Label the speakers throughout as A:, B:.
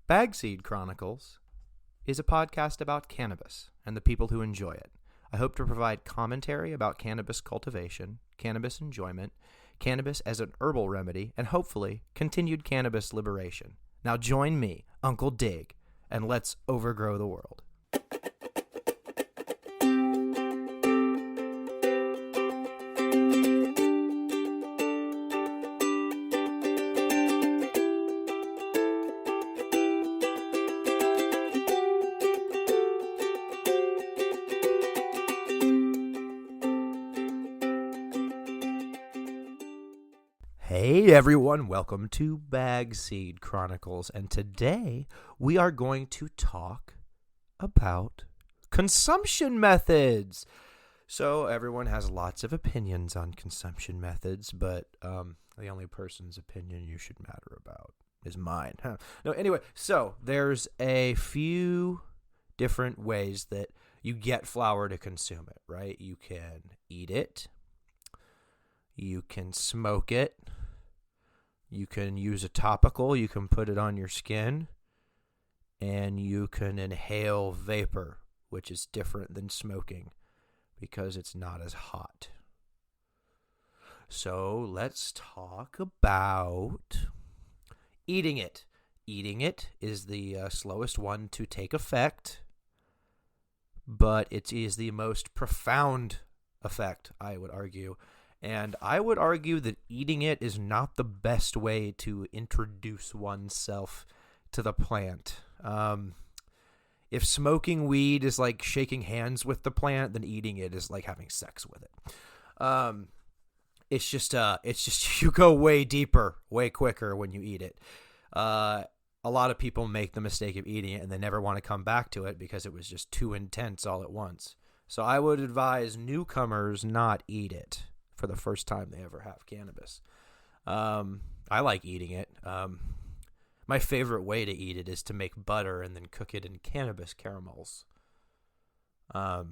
A: Bagseed Chronicles is a podcast about cannabis and the people who enjoy it. I hope to provide commentary about cannabis cultivation, cannabis enjoyment, cannabis as an herbal remedy, and hopefully continued cannabis liberation. Now join me, Uncle Dig, and let's overgrow the world. Hey everyone, welcome to Bagseed Chronicles, and today we are going to talk about consumption methods. So everyone has lots of opinions on consumption methods, but the only person's opinion you should matter about is mine. No, anyway, so there's a few different ways that you get flower to consume it, right? You can eat it, you can smoke it, you can use a topical, you can put it on your skin, and you can inhale vapor, which is different than smoking because it's not as hot. So let's talk about eating it. Eating it is the slowest one to take effect, but it is the most profound effect, I would argue. And I would argue that eating it is not the best way to introduce oneself to the plant. If smoking weed is like shaking hands with the plant, then eating it is like having sex with it. It's just you go way deeper, way quicker when you eat it. A lot of people make the mistake of eating it and they never want to come back to it because it was just too intense all at once. So I would advise newcomers not eat it for the first time they ever have cannabis. I like eating it. My favorite way to eat it is to make butter and then cook it in cannabis caramels. But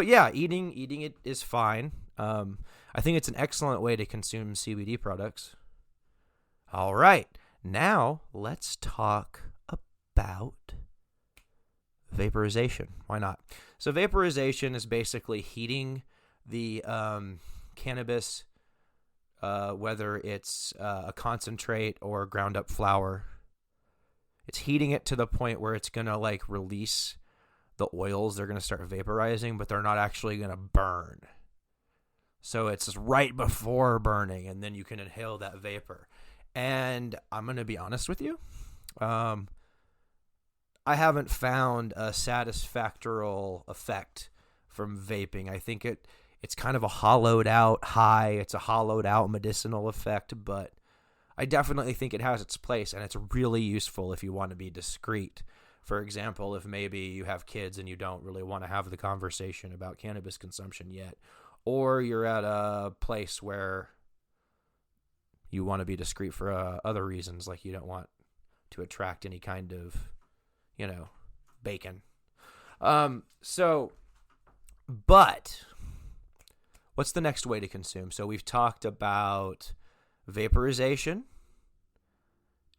A: yeah, eating it is fine. I think it's an excellent way to consume CBD products. All right, now let's talk about vaporization. Why not? So vaporization is basically heating the cannabis, whether it's a concentrate or ground up flower. It's heating it to the point where it's going to like release the oils. They're going to start vaporizing, but they're not actually going to burn. So it's right before burning, and then you can inhale that vapor. And I'm going to be honest with you. I haven't found a satisfactory effect from vaping. I think it's kind of a hollowed out high. It's a hollowed out medicinal effect, but I definitely think it has its place, and it's really useful if you want to be discreet. For example, if maybe you have kids and you don't really want to have the conversation about cannabis consumption yet, or you're at a place where you want to be discreet for other reasons, like you don't want to attract any kind of, bacon. But what's the next way to consume? So we've talked about vaporization,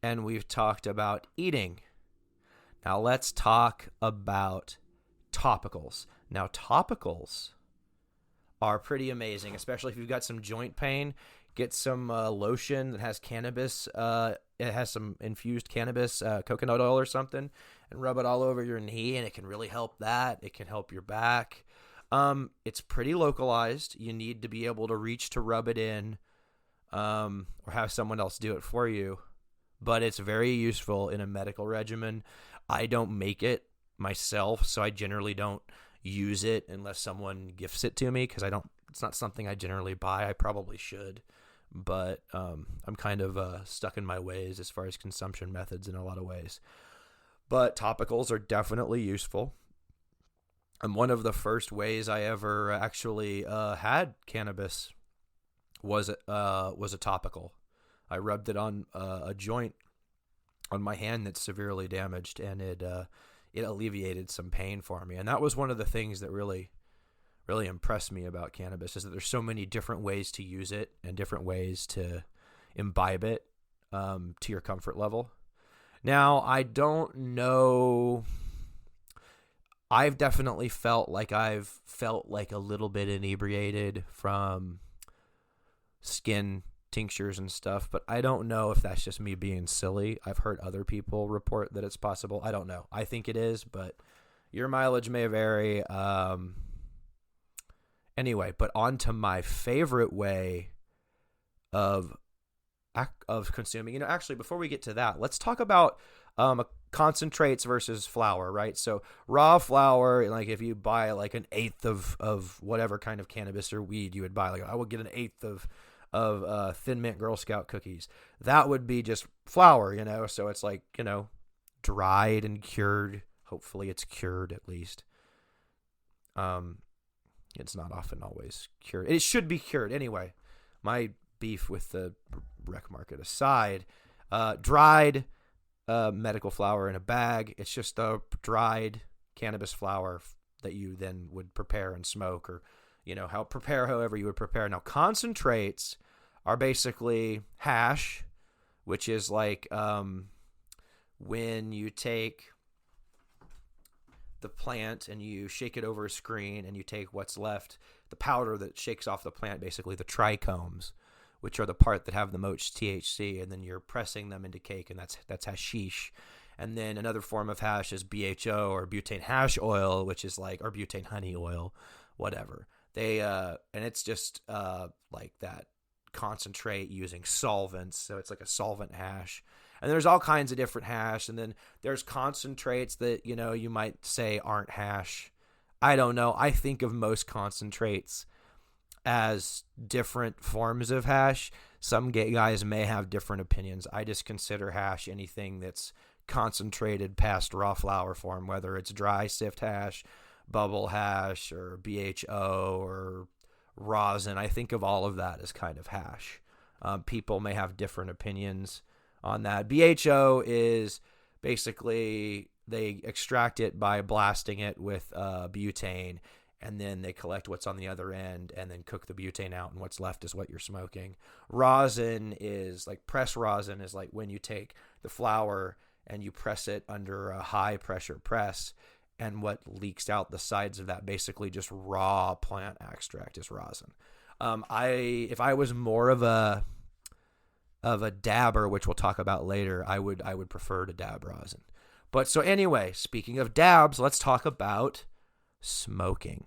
A: and we've talked about eating. Now let's talk about topicals. Now topicals are pretty amazing, especially if you've got some joint pain. Get some lotion that has cannabis. It has some infused cannabis, coconut oil or something, and rub it all over your knee, and it can really help that. It can help your back. It's pretty localized. You need to be able to reach to rub it in, or have someone else do it for you. But it's very useful in a medical regimen. I don't make it myself, so I generally don't use it unless someone gifts it to me, because it's not something I generally buy. I probably should, but I'm kind of stuck in my ways as far as consumption methods in a lot of ways. But topicals are definitely useful. And one of the first ways I ever actually had cannabis was a topical. I rubbed it on a joint on my hand that's severely damaged, and it alleviated some pain for me. And that was one of the things that really impressed me about cannabis, is that there's so many different ways to use it and different ways to imbibe it to your comfort level. Now, I don't know. I've definitely felt like a little bit inebriated from skin tinctures and stuff, but I don't know if that's just me being silly. I've heard other people report that it's possible. I don't know. I think it is, but your mileage may vary. Anyway, but on to my favorite way of consuming. Actually, before we get to that, let's talk about concentrates versus flour, right? So raw flour, like if you buy like an eighth of whatever kind of cannabis or weed you would buy, like I would get an eighth of Thin Mint Girl Scout cookies. That would be just flour, so it's like, dried and cured. Hopefully it's cured at least. It's not often always cured. It should be cured. Anyway, my beef with the rec market aside, dried medical flour in a bag. It's just a dried cannabis flour that you then would prepare and smoke, or however you would prepare. Now, concentrates are basically hash, which is like when you take the plant and you shake it over a screen and you take what's left, the powder that shakes off the plant, basically the trichomes, which are the part that have the most THC, and then you're pressing them into cake, and that's hashish. And then another form of hash is BHO, or butane hash oil, which is like, or butane honey oil, whatever. They and it's just like that concentrate using solvents, so it's like a solvent hash. And there's all kinds of different hash, and then there's concentrates that you might say aren't hash. I don't know. I think of most concentrates as different forms of hash. Some guys may have different opinions. I just consider hash anything that's concentrated past raw flour form, whether it's dry sift hash, bubble hash, or BHO, or rosin. I think of all of that as kind of hash. People may have different opinions on that. BHO is basically they extract it by blasting it with butane, and then they collect what's on the other end and then cook the butane out, and what's left is what you're smoking. Rosin is like, press rosin is like when you take the flour and you press it under a high pressure press, and what leaks out the sides of that, basically just raw plant extract, is rosin. If I was more of a dabber, which we'll talk about later, I would prefer to dab rosin. But so anyway, speaking of dabs, let's talk about smoking,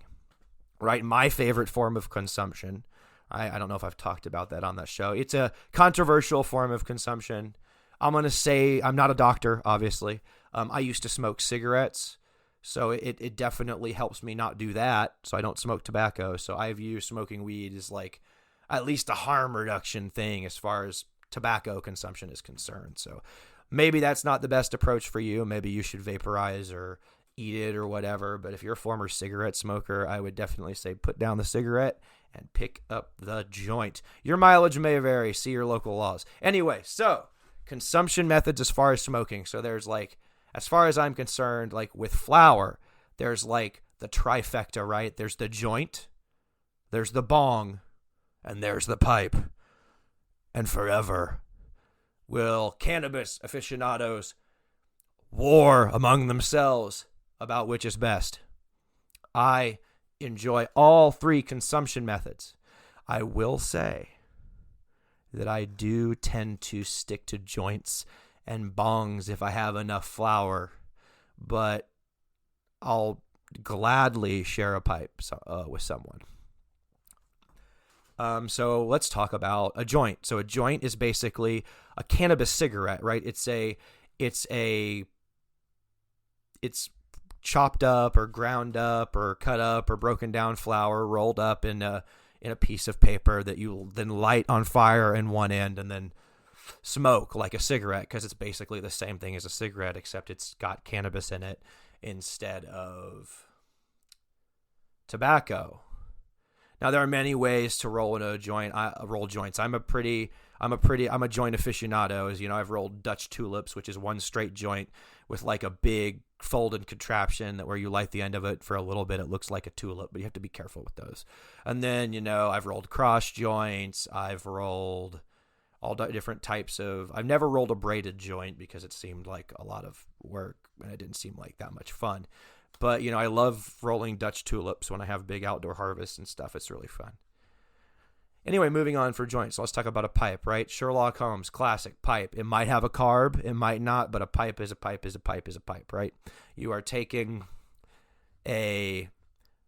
A: right? My favorite form of consumption. I don't know if I've talked about that on that show. It's a controversial form of consumption. I'm going to say, I'm not a doctor, obviously. I used to smoke cigarettes, so it definitely helps me not do that, so I don't smoke tobacco. So I view smoking weed as like at least a harm reduction thing as far as tobacco consumption is concerned. So maybe that's not the best approach for you. Maybe you should vaporize or eat it or whatever. But if you're a former cigarette smoker, I would definitely say put down the cigarette and pick up the joint. Your mileage may vary. See your local laws. Anyway, so consumption methods as far as smoking. So there's like, as far as I'm concerned, like with flour, there's like the trifecta, right? There's the joint, there's the bong, and there's the pipe. And forever will cannabis aficionados war among themselves about which is best. I enjoy all three consumption methods. I will say that I do tend to stick to joints and bongs if I have enough flour, but I'll gladly share a pipe with someone. So let's talk about a joint. So a joint is basically a cannabis cigarette, right? It's chopped up or ground up or cut up or broken down flour rolled up in a piece of paper that you then light on fire in one end and then smoke like a cigarette, because it's basically the same thing as a cigarette, except it's got cannabis in it instead of tobacco. Now, there are many ways to roll in a joint. Roll joints. I'm a joint aficionado. As you know, I've rolled Dutch tulips, which is one straight joint with like a big folded contraption that where you light the end of it for a little bit. It looks like a tulip, but you have to be careful with those. And then, I've rolled cross joints. I've rolled different types of. I've never rolled a braided joint because it seemed like a lot of work and it didn't seem like that much fun. But, I love rolling Dutch tulips when I have big outdoor harvests and stuff. It's really fun. Anyway, moving on for joints. So let's talk about a pipe, right? Sherlock Holmes, classic pipe. It might have a carb, it might not, but a pipe is a pipe is a pipe is a pipe, right? You are taking a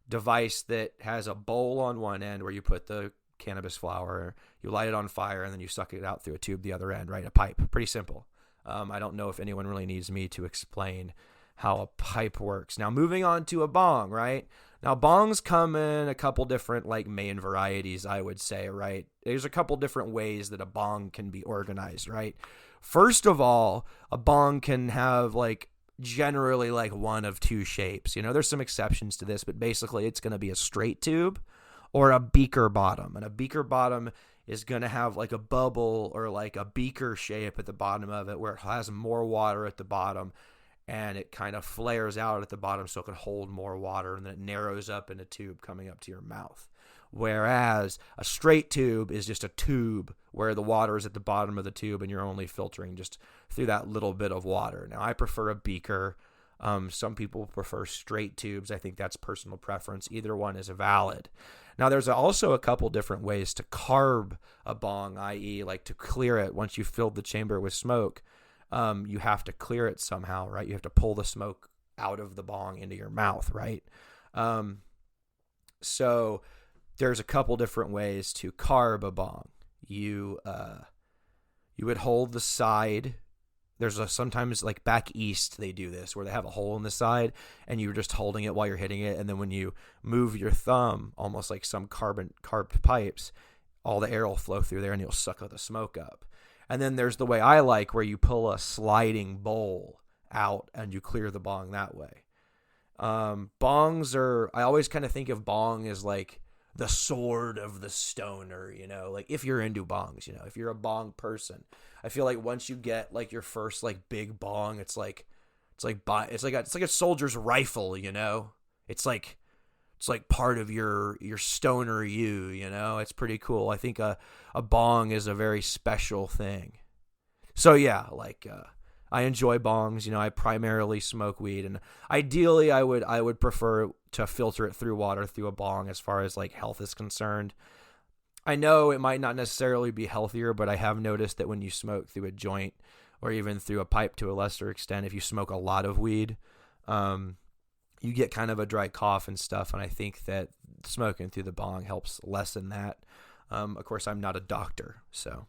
A: device that has a bowl on one end where you put the cannabis flower, you light it on fire, and then you suck it out through a tube the other end, right? A pipe. Pretty simple. I don't know if anyone really needs me to explain how a pipe works. Now, moving on to a bong, right? Now, bongs come in a couple different, main varieties, I would say, right? There's a couple different ways that a bong can be organized, right? First of all, a bong can have, generally, one of two shapes. There's some exceptions to this, but basically it's going to be a straight tube or a beaker bottom. And a beaker bottom is going to have, a bubble or, a beaker shape at the bottom of it where it has more water at the bottom. And it kind of flares out at the bottom so it can hold more water, and then it narrows up in a tube coming up to your mouth. Whereas a straight tube is just a tube where the water is at the bottom of the tube and you're only filtering just through that little bit of water. Now, I prefer a beaker. Some people prefer straight tubes. I think that's personal preference. Either one is valid. Now, there's also a couple different ways to carb a bong, i.e. to clear it once you've filled the chamber with smoke. You have to clear it somehow, right? You have to pull the smoke out of the bong into your mouth, right? So there's a couple different ways to carb a bong. You would hold the side. There's sometimes back east they do this where they have a hole in the side and you're just holding it while you're hitting it, and then when you move your thumb, almost like some carved pipes, all the air will flow through there and you'll suck the smoke up. And then there's the way I like where you pull a sliding bowl out and you clear the bong that way. Bongs are, I always kind of think of bong as the sword of the stoner, if you're into bongs, if you're a bong person. I feel like once you get your first big bong, it's like a soldier's rifle, It's like part of your stoner you, It's pretty cool. I think a bong is a very special thing. So yeah, I enjoy bongs. I primarily smoke weed, and ideally I would prefer to filter it through water through a bong as far as health is concerned. I know it might not necessarily be healthier, but I have noticed that when you smoke through a joint or even through a pipe to a lesser extent, if you smoke a lot of weed, you get kind of a dry cough and stuff, and I think that smoking through the bong helps lessen that. Of course, I'm not a doctor, so.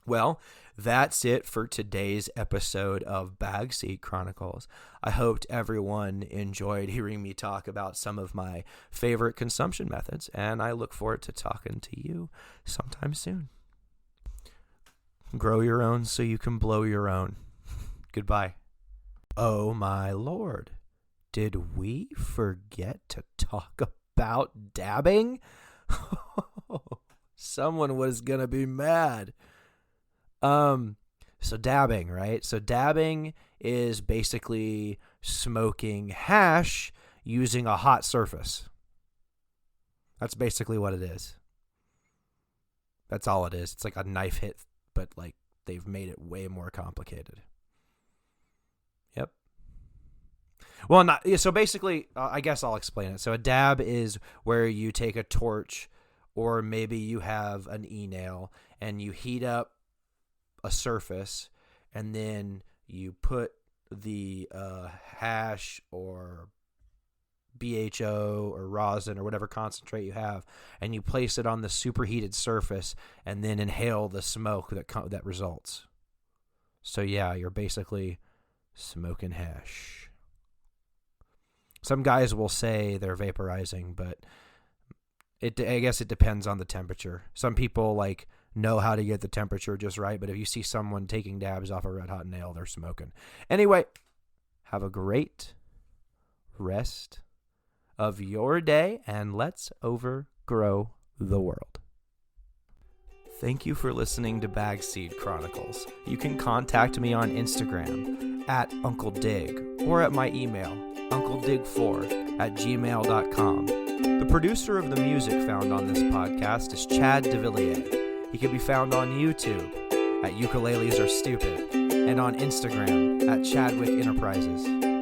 A: Well, that's it for today's episode of Bagseed Chronicles. I hoped everyone enjoyed hearing me talk about some of my favorite consumption methods, and I look forward to talking to you sometime soon. Grow your own so you can blow your own. Goodbye. Oh my Lord. Did we forget to talk about dabbing? Someone was going to be mad. So dabbing, right? So dabbing is basically smoking hash using a hot surface. That's basically what it is. That's all it is. It's like a knife hit, but they've made it way more complicated. Yep. Well, so basically, I guess I'll explain it. So a dab is where you take a torch, or maybe you have an e-nail, and you heat up a surface, and then you put the hash or BHO or rosin or whatever concentrate you have, and you place it on the superheated surface, and then inhale the smoke that results. So yeah, you're basically smoking hash. Some guys will say they're vaporizing, but I guess it depends on the temperature. Some people know how to get the temperature just right, but if you see someone taking dabs off a red hot nail, they're smoking. Anyway, have a great rest of your day, and let's overgrow the world. Thank you for listening to Bagseed Chronicles. You can contact me on Instagram at Uncle Dig or at my email, uncledig4@gmail.com. The producer of the music found on this podcast is Chad DeVilliers. He can be found on YouTube at Ukuleles Are Stupid and on Instagram at Chadwick Enterprises.